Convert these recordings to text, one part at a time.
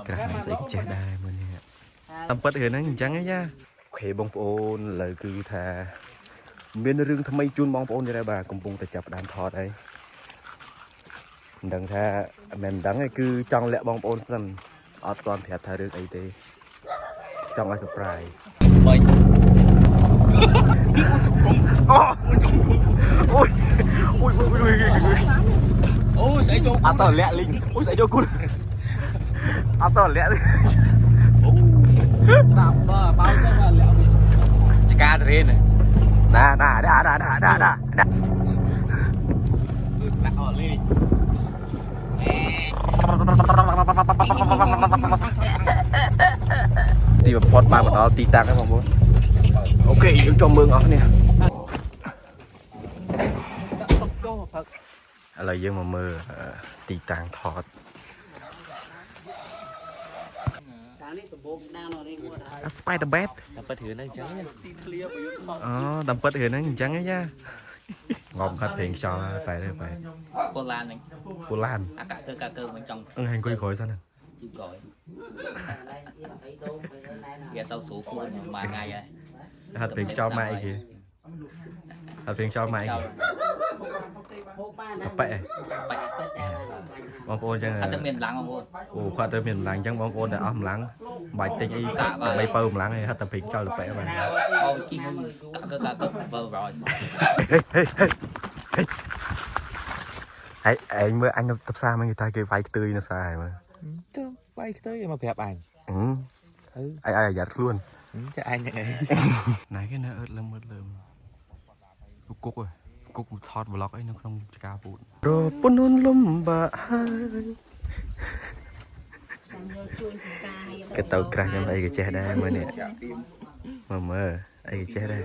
ក្រាស់មិនស្អីចេះដែរមើលនេះតាមពិតរឿងហ្នឹងអញ្ចឹងឯងចាអូខេបងប្អូនឥឡូវគឺថាមានរឿងថ្មីជូនបងប្អូនដែរបាទកំពុងតែចាប់ដើមថតអីមិនដឹងថាមិនដឹងឯងគឺចង់លាក់បងប្អូនសិនអត់ទាន់ប្រាប់ថារឿងអីទេចង់ឲ្យ surprise បាញ់អូស្អីចូលអត់តលាក់លីងអូស្អីចូលគូនអត់តលាក់អូដាក់បើទៅលាក់ចកាទៅរៀនណាដាក់អត់លេងទីបំផុតបានមកដល់ទីតាំងហើយបងប្អូនអូខេយើងចុះមើលអស់គ្នាឥឡូវយើងមកមើលទីតាំងថតSpider Bed តាមពិតរឿងហ្នឹងអញ្ចឹងអូតាមពិតរឿងហ្នឹងអញ្ចឹងឯងចាងំខាត់เพลงខ្យល់បែរទៅបែរពូឡានហ្នឹងពូឡានអាកាកើមិនចង់ហែងគួយក្រោយសិនជីក្រោយវាសៅស្រួលខ្លួនមួយថ្ងៃហើយហាត់เพลงខ្យល់ម៉ែអីគេហាត់เพลงខ្យល់ម៉ែអីគេប៉ែបងប្អូនចឹងគាត់ទៅមានកម្លាំងបងប្អូនអូគាត់ទៅមានកម្លាំងចឹងបងប្អូនតែអស់កម្លាំងបាច់ទិញអីដើម្បីបើកម្លាំងឯងហាត់តែពេញចោលទៅប៉ែបាទអូជីងកាកើបើរយឯងមើលអញទៅផ្សារមកគេថាគេវាយខ្ទើយនៅផ្សារហើយមើលទៅវាយខ្ទើយមកប្រាប់អញអញអាយ៉ាត់ខ្លួនចាអញហ្នឹងឯងណែគេនៅអឺតលើមើលលើគុកគុកថត vlog អីនៅក្នុងចកាពូតរពនុនលំបាក់ហើយគេទៅក្រាស់ខ្ញុំអីក៏ចេះដែរមើលនេះមើលអីក៏ចេះដែរ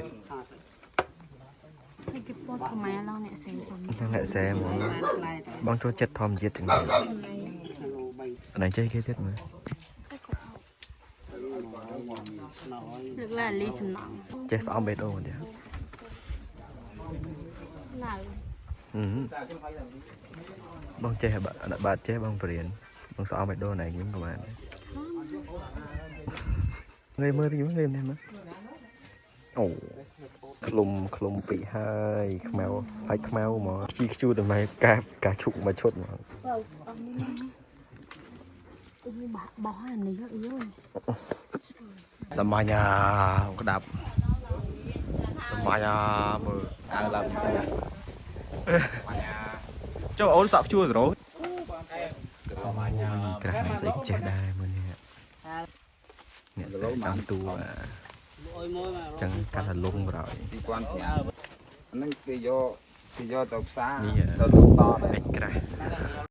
គេពណ៌ខ្មែរឡងអ្នកសែចំអ្នកសែហ្មងបងចូលចិត្តធម្មជាតិទាំងនេះអីចេះគេទៀតមើលលើកឡើងលីសំណងចេះស្អំបេះដូងទៀតបងចេះបាត់ចេះបងបរៀនបងស្អមបេះដូងណៃខ្ញុំក៏បានងាយមើលវិញងាយមែនមើលអូឃ្លុំពីហើយខ្មៅហើយខ្មៅហ្មងជីខ្ជូតតែមកការឈុកមកឈុតហ្មងបោះអានេះអីសម្ញាក្តាប់សម្ញាមើលដើរឡើងចូលអូនសក់ជួរស្រោក្រាស់មិនស្អីចេះដែរមើលនេះអ្នកស្រីចាំតួចឹងកាត់ថាលងប្រហើយទីគាត់ហ្នឹងគេយកទៅផ្សារទៅតអេក្រាស់